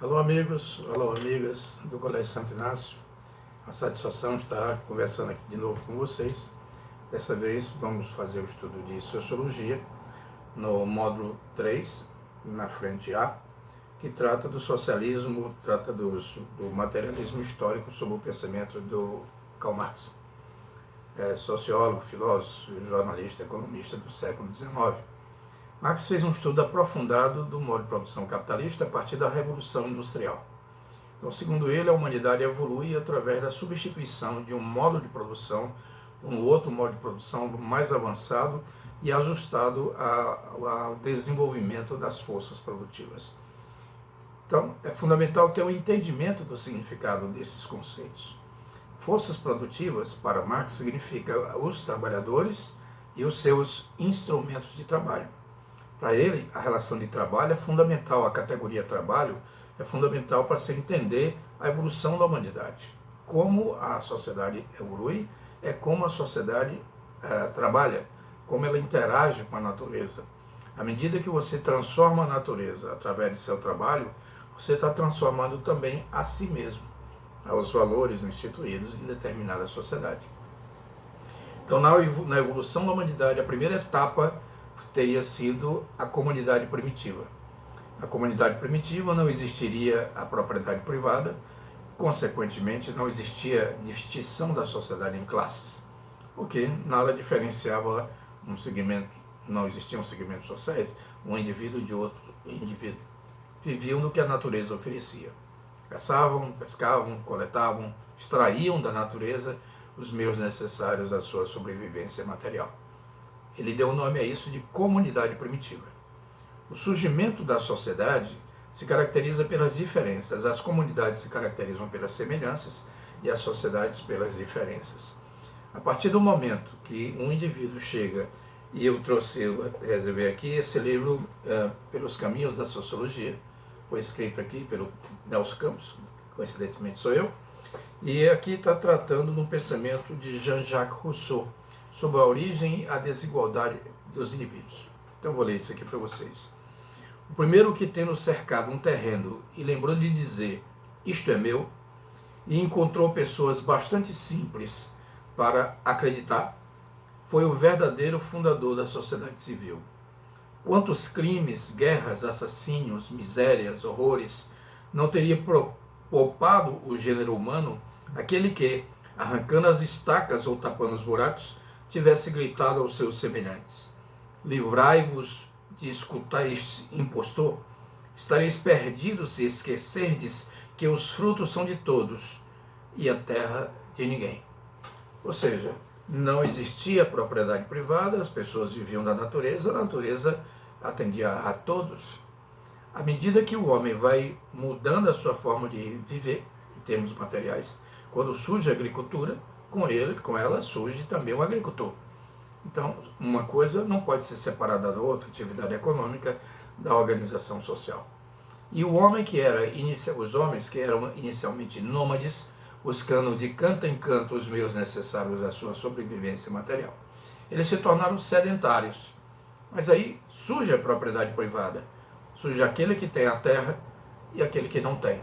Alô amigos, alô amigas do Colégio Santo Inácio, a satisfação estar conversando aqui de novo com vocês. Dessa vez vamos fazer o estudo de Sociologia no módulo 3, na frente A, que trata do socialismo, trata do materialismo histórico sob o pensamento do Karl Marx, sociólogo, filósofo, jornalista, economista do século XIX. Marx fez um estudo aprofundado do modo de produção capitalista a partir da Revolução Industrial. Então, segundo ele, a humanidade evolui através da substituição de um modo de produção por um outro modo de produção mais avançado e ajustado ao desenvolvimento das forças produtivas. Então, é fundamental ter um entendimento do significado desses conceitos. Forças produtivas, para Marx, significa os trabalhadores e os seus instrumentos de trabalho. Para ele, a relação de trabalho é fundamental, a categoria trabalho é fundamental para se entender a evolução da humanidade. Como a sociedade evolui, é como a sociedade trabalha, como ela interage com a natureza. À medida que você transforma a natureza através de seu trabalho, você está transformando também a si mesmo, aos valores instituídos em determinada sociedade. Então, na evolução da humanidade, a primeira etapa teria sido a comunidade primitiva. Na comunidade primitiva não existiria a propriedade privada, consequentemente não existia distinção da sociedade em classes, porque nada diferenciava um segmento, não existiam segmentos sociais, um indivíduo de outro indivíduo. Viviam do que a natureza oferecia. Caçavam, pescavam, coletavam, extraíam da natureza os meios necessários à sua sobrevivência material. Ele deu o nome a isso de comunidade primitiva. O surgimento da sociedade se caracteriza pelas diferenças. As comunidades se caracterizam pelas semelhanças e as sociedades pelas diferenças. A partir do momento que um indivíduo chega, e eu reservei aqui esse livro Pelos Caminhos da Sociologia, foi escrito aqui pelo Nelson Campos, coincidentemente sou eu, e aqui está tratando de um pensamento de Jean-Jacques Rousseau, sobre a origem e a desigualdade dos indivíduos. Então eu vou ler isso aqui para vocês. O primeiro que, tendo cercado um terreno e lembrou de dizer, isto é meu, e encontrou pessoas bastante simples para acreditar, foi o verdadeiro fundador da sociedade civil. Quantos crimes, guerras, assassínios, misérias, horrores, não teria poupado o gênero humano aquele que, arrancando as estacas ou tapando os buracos, tivesse gritado aos seus semelhantes, livrai-vos de escutar este impostor, estareis perdidos se esquecerdes que os frutos são de todos e a terra de ninguém. Ou seja, não existia propriedade privada, as pessoas viviam da natureza, a natureza atendia a todos. À medida que o homem vai mudando a sua forma de viver, em termos materiais, quando surge a agricultura, com ela surge também o agricultor. Então, uma coisa não pode ser separada da outra, atividade econômica, da organização social. E o homem os homens que eram inicialmente nômades, buscando de canto em canto os meios necessários à sua sobrevivência material, eles se tornaram sedentários. Mas aí surge a propriedade privada, surge aquele que tem a terra e aquele que não tem.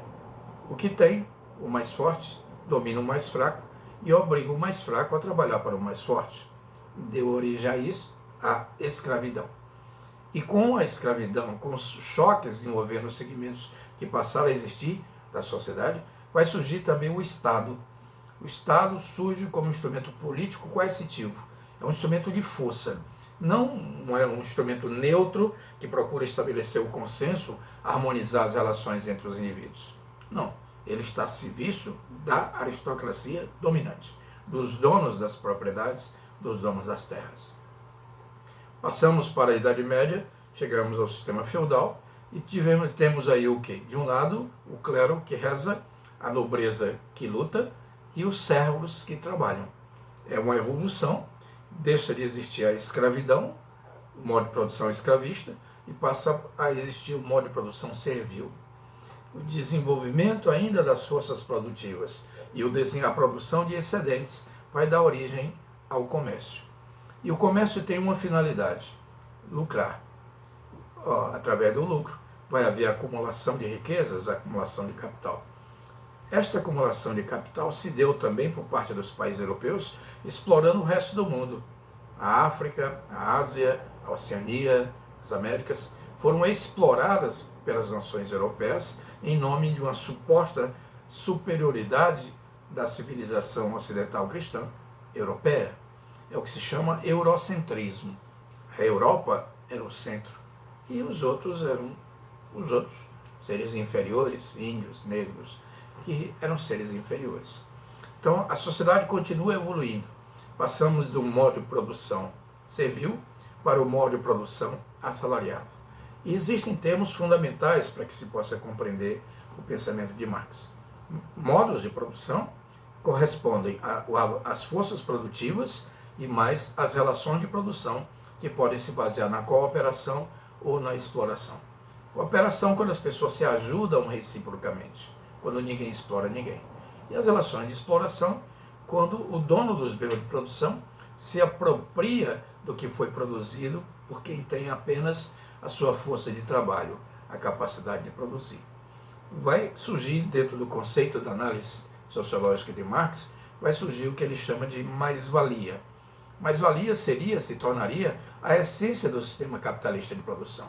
O que tem, o mais forte, domina o mais fraco, e obriga o mais fraco a trabalhar para o mais forte. Deu origem a isso, a escravidão. E com a escravidão, com os choques envolvendo os segmentos que passaram a existir da sociedade, vai surgir também o Estado. O Estado surge como instrumento político coercitivo. É um instrumento de força. Não é um instrumento neutro que procura estabelecer o consenso, harmonizar as relações entre os indivíduos. Não. Ele está a serviço da aristocracia dominante, dos donos das propriedades, dos donos das terras. Passamos para a Idade Média, chegamos ao sistema feudal e temos aí o quê? De um lado, o clero que reza, a nobreza que luta e os servos que trabalham. É uma evolução, deixa de existir a escravidão, o modo de produção escravista, e passa a existir o modo de produção servil. O desenvolvimento ainda das forças produtivas e a produção de excedentes vai dar origem ao comércio. E o comércio tem uma finalidade, lucrar. Através do lucro, vai haver acumulação de riquezas, acumulação de capital. Esta acumulação de capital se deu também por parte dos países europeus, explorando o resto do mundo. A África, a Ásia, a Oceania, as Américas foram exploradas pelas nações europeias em nome de uma suposta superioridade da civilização ocidental cristã europeia. É o que se chama eurocentrismo. A Europa era o centro e os outros eram os outros, seres inferiores, índios, negros, que eram seres inferiores. Então a sociedade continua evoluindo. Passamos do modo de produção servil para o modo de produção assalariado. E existem termos fundamentais para que se possa compreender o pensamento de Marx. Modos de produção correspondem às forças produtivas e mais às relações de produção que podem se basear na cooperação ou na exploração. Cooperação quando as pessoas se ajudam reciprocamente, quando ninguém explora ninguém. E as relações de exploração quando o dono dos meios de produção se apropria do que foi produzido por quem tem apenas a sua força de trabalho, a capacidade de produzir. Vai surgir dentro do conceito da análise sociológica de Marx, vai surgir o que ele chama de mais-valia. Mais-valia se tornaria a essência do sistema capitalista de produção.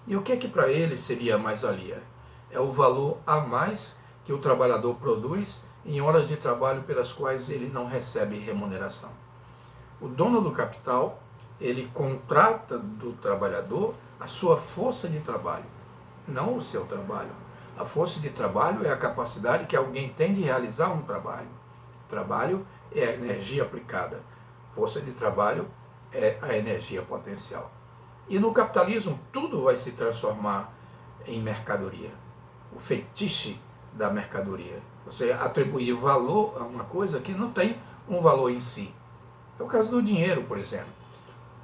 E o que é que para ele seria mais-valia? É o valor a mais que o trabalhador produz em horas de trabalho pelas quais ele não recebe remuneração. O dono do capital, ele contrata do trabalhador a sua força de trabalho, não o seu trabalho. A força de trabalho é a capacidade que alguém tem de realizar um trabalho. O trabalho é a energia aplicada. Força de trabalho é a energia potencial. E no capitalismo tudo vai se transformar em mercadoria. O fetiche da mercadoria. Você atribuir valor a uma coisa que não tem um valor em si. É o caso do dinheiro, por exemplo.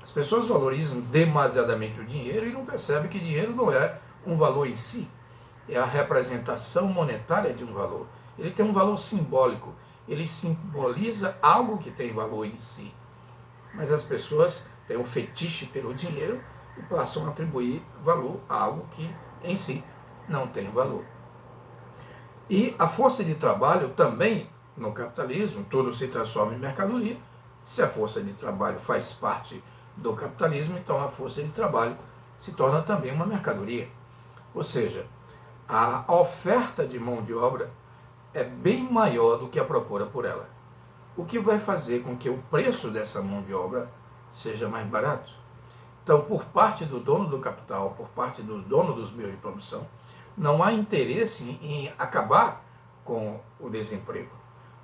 As pessoas valorizam demasiadamente o dinheiro e não percebem que dinheiro não é um valor em si. É a representação monetária de um valor. Ele tem um valor simbólico. Ele simboliza algo que tem valor em si. Mas as pessoas têm um fetiche pelo dinheiro e passam a atribuir valor a algo que em si não tem valor. E a força de trabalho também, no capitalismo, tudo se transforma em mercadoria. Se a força de trabalho faz parte do capitalismo, então a força de trabalho se torna também uma mercadoria. Ou seja, a oferta de mão de obra é bem maior do que a procura por ela. O que vai fazer com que o preço dessa mão de obra seja mais barato. Então, por parte do dono do capital, por parte do dono dos meios de produção, não há interesse em acabar com o desemprego.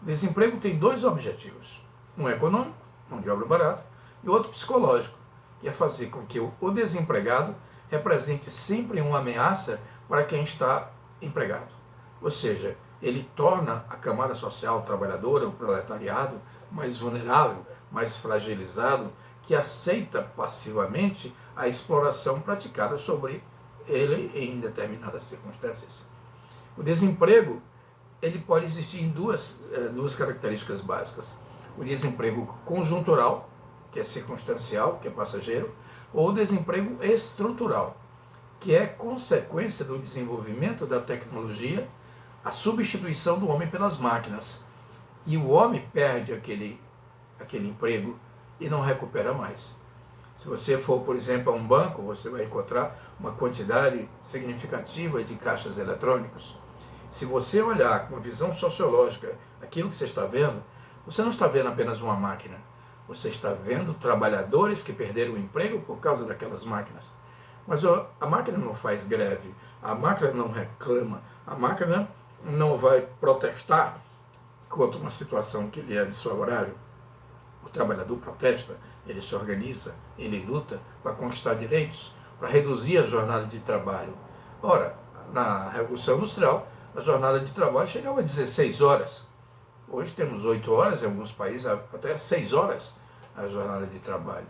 O desemprego tem dois objetivos. Um econômico, mão de obra barata, e outro psicológico, que é fazer com que o desempregado represente sempre uma ameaça para quem está empregado. Ou seja, ele torna a camada social trabalhadora, o proletariado, mais vulnerável, mais fragilizado, que aceita passivamente a exploração praticada sobre ele em determinadas circunstâncias. O desemprego ele pode existir em duas características básicas. O desemprego conjuntural, que é circunstancial, que é passageiro, ou o desemprego estrutural, que é consequência do desenvolvimento da tecnologia, a substituição do homem pelas máquinas. E o homem perde aquele emprego e não recupera mais. Se você for, por exemplo, a um banco, você vai encontrar uma quantidade significativa de caixas eletrônicos. Se você olhar com uma visão sociológica aquilo que você está vendo, você não está vendo apenas uma máquina. Você está vendo trabalhadores que perderam o emprego por causa daquelas máquinas. Mas a máquina não faz greve, a máquina não reclama, a máquina não vai protestar contra uma situação que lhe é desfavorável. O trabalhador protesta, ele se organiza, ele luta para conquistar direitos, para reduzir a jornada de trabalho. Ora, na Revolução Industrial, a jornada de trabalho chegava a 16 horas. Hoje temos 8 horas, em alguns países até 6 horas a jornada de trabalho.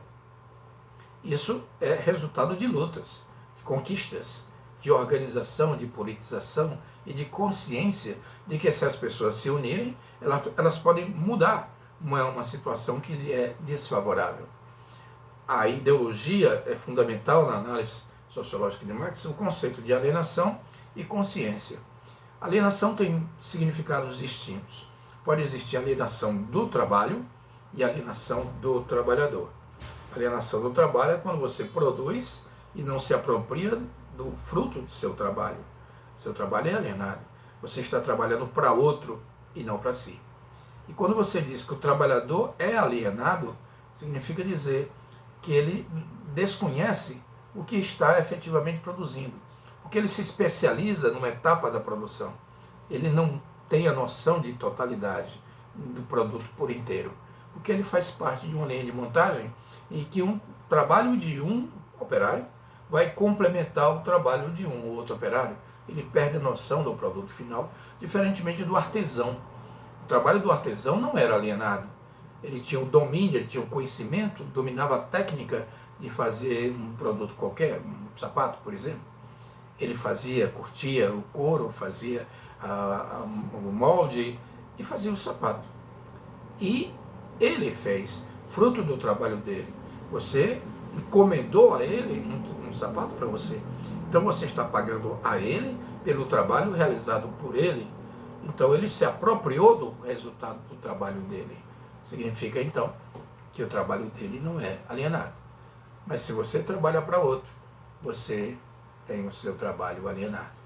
Isso é resultado de lutas, de conquistas, de organização, de politização e de consciência de que se as pessoas se unirem, elas podem mudar uma situação que lhe é desfavorável. A ideologia é fundamental na análise sociológica de Marx, o conceito de alienação e consciência. Alienação tem significados distintos. Pode existir alienação do trabalho e alienação do trabalhador. Alienação do trabalho é quando você produz e não se apropria do fruto do seu trabalho. Seu trabalho é alienado. Você está trabalhando para outro e não para si. E quando você diz que o trabalhador é alienado, significa dizer que ele desconhece o que está efetivamente produzindo. Porque ele se especializa numa etapa da produção. Ele não tem a noção de totalidade do produto por inteiro. Porque ele faz parte de uma linha de montagem em que um trabalho de um operário vai complementar o trabalho de um ou outro operário. Ele perde a noção do produto final, diferentemente do artesão. O trabalho do artesão não era alienado. Ele tinha o domínio, ele tinha o conhecimento, dominava a técnica de fazer um produto qualquer, um sapato, por exemplo. Ele fazia, curtia o couro, fazia o molde e fazia o sapato. E ele fez, fruto do trabalho dele. Você encomendou a ele um sapato para você. Então você está pagando a ele pelo trabalho realizado por ele. Então ele se apropriou do resultado do trabalho dele. Significa então que o trabalho dele não é alienado. Mas se você trabalha para outro, você tem o seu trabalho alienado.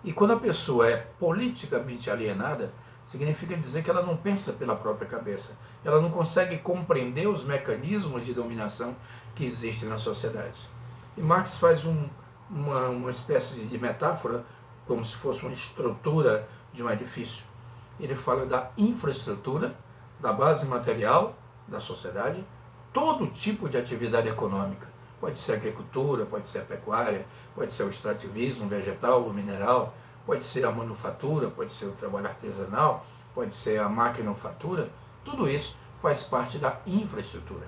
E quando a pessoa é politicamente alienada, significa dizer que ela não pensa pela própria cabeça. Ela não consegue compreender os mecanismos de dominação que existem na sociedade. E Marx faz uma espécie de metáfora, como se fosse uma estrutura de um edifício. Ele fala da infraestrutura, da base material da sociedade, todo tipo de atividade econômica. Pode ser agricultura, pode ser a pecuária, pode ser o extrativismo vegetal ou mineral, pode ser a manufatura, pode ser o trabalho artesanal, pode ser a maquinofatura. Tudo isso faz parte da infraestrutura.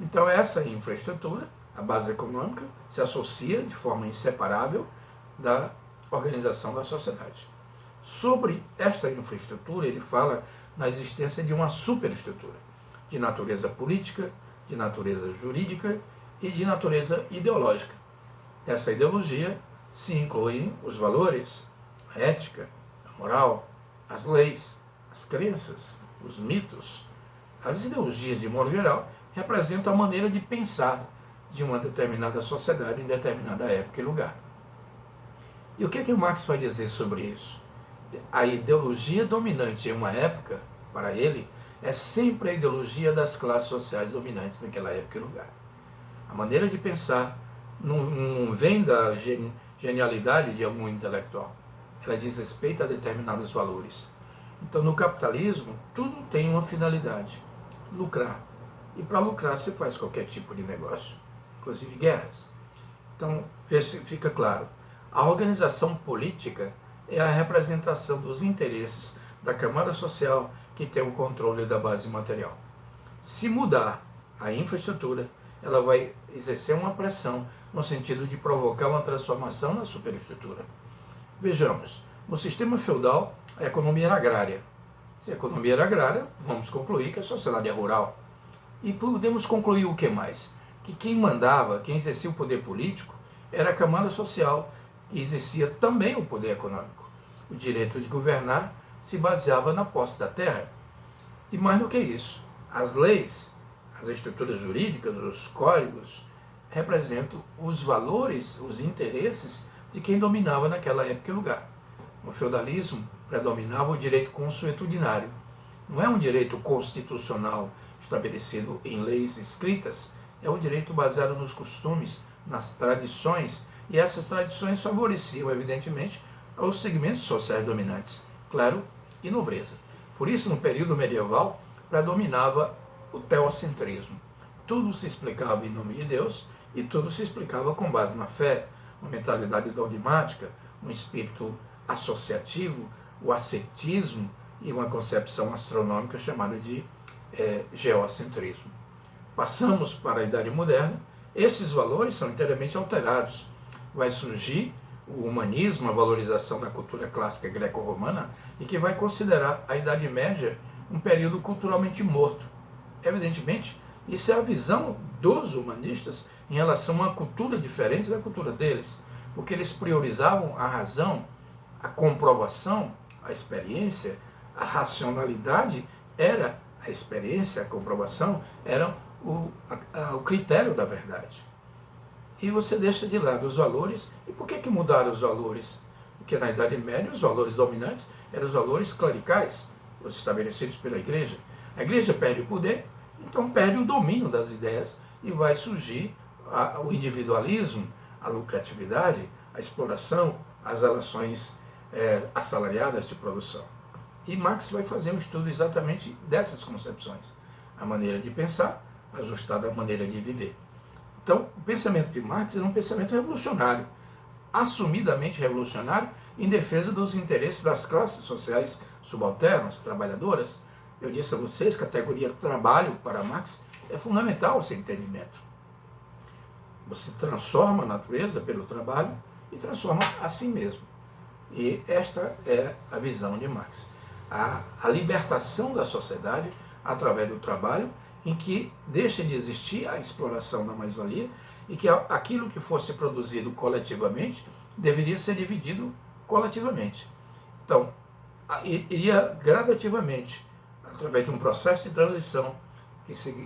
Então essa infraestrutura, a base econômica, se associa de forma inseparável da organização da sociedade. Sobre esta infraestrutura, ele fala na existência de uma superestrutura, de natureza política, de natureza jurídica e de natureza ideológica. Essa ideologia se inclui os valores, a ética, a moral, as leis, as crenças, os mitos. As ideologias, de modo geral, representam a maneira de pensar de uma determinada sociedade em determinada época e lugar. E o que é que o Marx vai dizer sobre isso? A ideologia dominante em uma época, para ele, é sempre a ideologia das classes sociais dominantes naquela época e lugar. A maneira de pensar não vem da genialidade de algum intelectual. Ela diz respeito a determinados valores. Então, no capitalismo, tudo tem uma finalidade: lucrar. E para lucrar se faz qualquer tipo de negócio, inclusive guerras. Então, fica claro, a organização política é a representação dos interesses da camada social que tem o controle da base material. Se mudar a infraestrutura, ela vai exercer uma pressão no sentido de provocar uma transformação na superestrutura. Vejamos, no sistema feudal, a economia era agrária. Se a economia era agrária, vamos concluir que a sociedade é rural. E podemos concluir o que mais? Que quem mandava, quem exercia o poder político, era a camada social que exercia também o poder econômico. O direito de governar se baseava na posse da terra. E mais do que isso, as leis, as estruturas jurídicas, os códigos, representam os valores, os interesses de quem dominava naquela época e lugar. No feudalismo, predominava o direito consuetudinário. Não é um direito constitucional estabelecido em leis escritas, é um direito baseado nos costumes, nas tradições, e essas tradições favoreciam, evidentemente, os segmentos sociais dominantes, clero e nobreza. Por isso, no período medieval, predominava o teocentrismo. Tudo se explicava em nome de Deus e tudo se explicava com base na fé, uma mentalidade dogmática, um espírito associativo, o ascetismo e uma concepção astronômica chamada de geocentrismo. Passamos para a Idade Moderna, esses valores são inteiramente alterados. Vai surgir o humanismo, a valorização da cultura clássica greco-romana, e que vai considerar a Idade Média um período culturalmente morto. Evidentemente Isso é a visão dos humanistas em relação a uma cultura diferente da cultura deles, porque eles priorizavam a razão, a comprovação, a experiência, a racionalidade era a experiência, a comprovação, eram o critério da verdade. E você deixa de lado os valores. E por que mudaram os valores? Porque na Idade Média os valores dominantes eram os valores clericais, os estabelecidos pela igreja. A igreja perde o poder, então perde o domínio das ideias e vai surgir o individualismo, a lucratividade, a exploração, as relações assalariadas de produção. E Marx vai fazer um estudo exatamente dessas concepções. A maneira de pensar, ajustada à maneira de viver. Então, o pensamento de Marx é um pensamento revolucionário, assumidamente revolucionário, em defesa dos interesses das classes sociais subalternas, trabalhadoras. Eu disse a vocês que a categoria trabalho para Marx é fundamental esse entendimento. Você transforma a natureza pelo trabalho e transforma a si mesmo. E esta é a visão de Marx. A libertação da sociedade através do trabalho, em que deixa de existir a exploração da mais-valia e que aquilo que fosse produzido coletivamente deveria ser dividido coletivamente. Então, iria gradativamente, através de um processo de transição,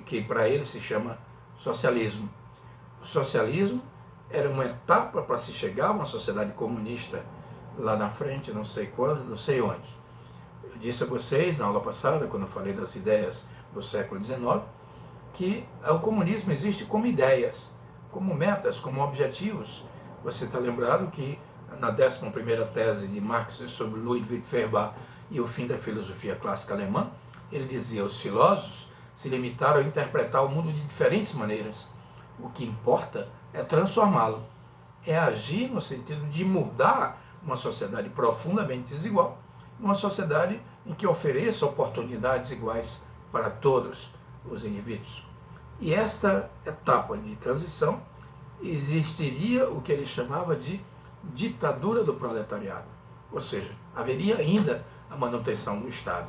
que para ele se chama socialismo. O socialismo era uma etapa para se chegar a uma sociedade comunista lá na frente, não sei quando, não sei onde. Eu disse a vocês na aula passada, quando eu falei das ideias do século XIX, que o comunismo existe como ideias, como metas, como objetivos. Você está lembrado que na 11ª tese de Marx sobre Ludwig Feuerbach e o fim da filosofia clássica alemã, ele dizia: os filósofos se limitaram a interpretar o mundo de diferentes maneiras. O que importa é transformá-lo, é agir no sentido de mudar uma sociedade profundamente desigual, uma sociedade em que ofereça oportunidades iguais para todos os indivíduos. E esta etapa de transição existiria o que ele chamava de ditadura do proletariado, ou seja, haveria ainda a manutenção do Estado,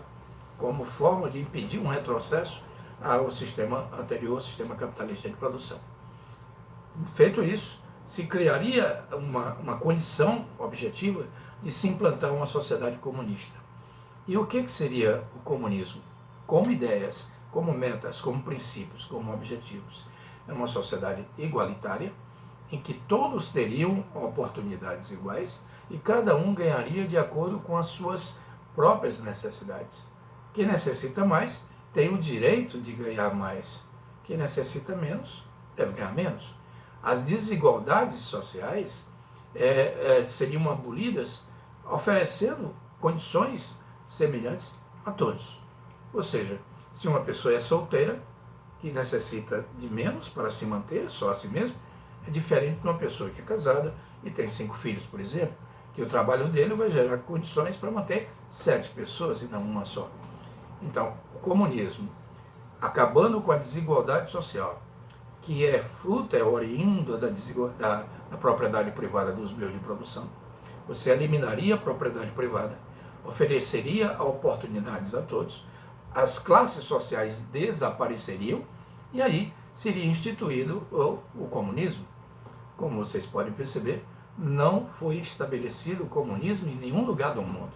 como forma de impedir um retrocesso ao sistema anterior, ao sistema capitalista de produção. Feito isso, se criaria uma condição objetiva de se implantar uma sociedade comunista. E o que seria o comunismo? Como ideias, como metas, como princípios, como objetivos. É uma sociedade igualitária, em que todos teriam oportunidades iguais e cada um ganharia de acordo com as suas próprias necessidades. Quem necessita mais tem o direito de ganhar mais. Quem necessita menos deve ganhar menos. As desigualdades sociais seriam abolidas oferecendo condições semelhantes a todos. Ou seja, se uma pessoa é solteira, que necessita de menos para se manter só a si mesmo, é diferente de uma pessoa que é casada e tem 5 filhos, por exemplo, que o trabalho dele vai gerar condições para manter 7 pessoas e não uma só. Então, o comunismo, acabando com a desigualdade social, que é fruto, é oriundo da propriedade privada dos meios de produção, você eliminaria a propriedade privada, ofereceria oportunidades a todos, as classes sociais desapareceriam e aí seria instituído o comunismo. Como vocês podem perceber, não foi estabelecido o comunismo em nenhum lugar do mundo.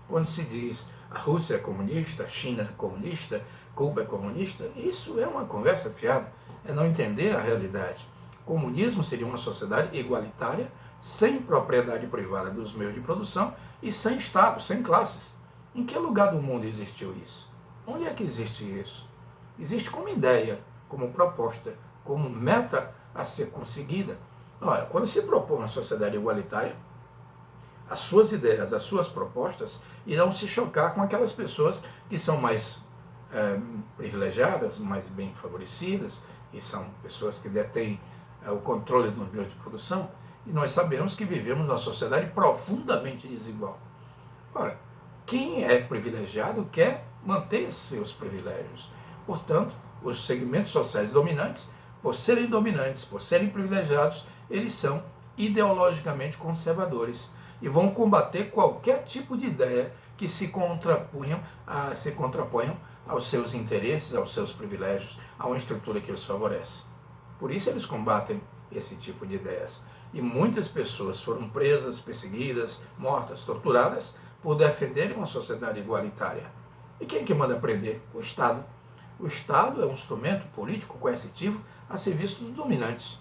Quando se diz a Rússia é comunista, a China é comunista, Cuba é comunista, isso é uma conversa fiada, é não entender a realidade. O comunismo seria uma sociedade igualitária, sem propriedade privada dos meios de produção e sem Estado, sem classes. Em que lugar do mundo existiu isso? Onde é que existe isso? Existe como ideia, como proposta, como meta a ser conseguida. Olha, quando se propõe uma sociedade igualitária, as suas ideias, as suas propostas irão se chocar com aquelas pessoas que são mais privilegiadas, mais bem favorecidas, e são pessoas que detêm o controle dos meios de produção, e nós sabemos que vivemos numa sociedade profundamente desigual. Ora, quem é privilegiado quer manter seus privilégios. Portanto, os segmentos sociais dominantes, por serem dominantes, por serem privilegiados, eles são ideologicamente conservadores e vão combater qualquer tipo de ideia que se contraponham aos seus interesses, aos seus privilégios, a uma estrutura que os favorece. Por isso eles combatem esse tipo de ideias. E muitas pessoas foram presas, perseguidas, mortas, torturadas por defenderem uma sociedade igualitária. E quem é que manda prender? O Estado. O Estado é um instrumento político coercitivo a serviço dos dominantes.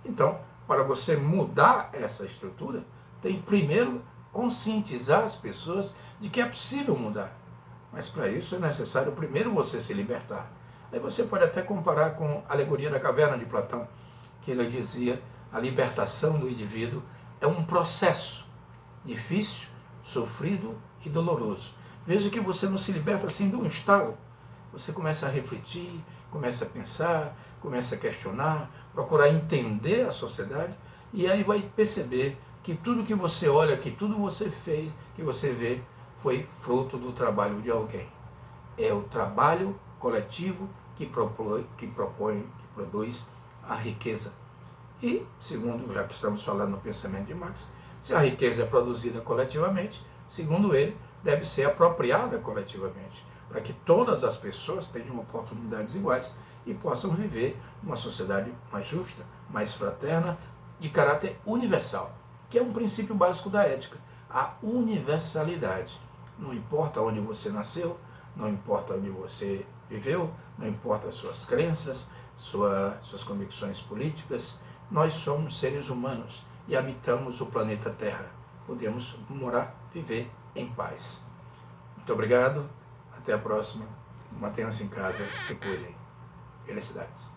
Então, para você mudar essa estrutura, tem que primeiro conscientizar as pessoas de que é possível mudar. Mas para isso é necessário primeiro você se libertar. Aí você pode até comparar com a alegoria da caverna de Platão, que ele dizia: a libertação do indivíduo é um processo difícil, sofrido e doloroso. Veja que você não se liberta assim de um estalo. Você começa a refletir, começa a pensar, começa a questionar, procurar entender a sociedade, e aí vai perceber que tudo que você olha, que tudo você fez, que você vê, foi fruto do trabalho de alguém. É o trabalho coletivo que produz a riqueza. E, segundo, já que estamos falando no pensamento de Marx, se a riqueza é produzida coletivamente, segundo ele, deve ser apropriada coletivamente, para que todas as pessoas tenham oportunidades iguais e possam viver uma sociedade mais justa, mais fraterna, de caráter universal, que é um princípio básico da ética, a universalidade. Não importa onde você nasceu, não importa onde você viveu, não importa as suas crenças, suas convicções políticas, nós somos seres humanos e habitamos o planeta Terra. Podemos morar, viver em paz. Muito obrigado, até a próxima. Mantenham-se em casa, se cuidem. Felicidades.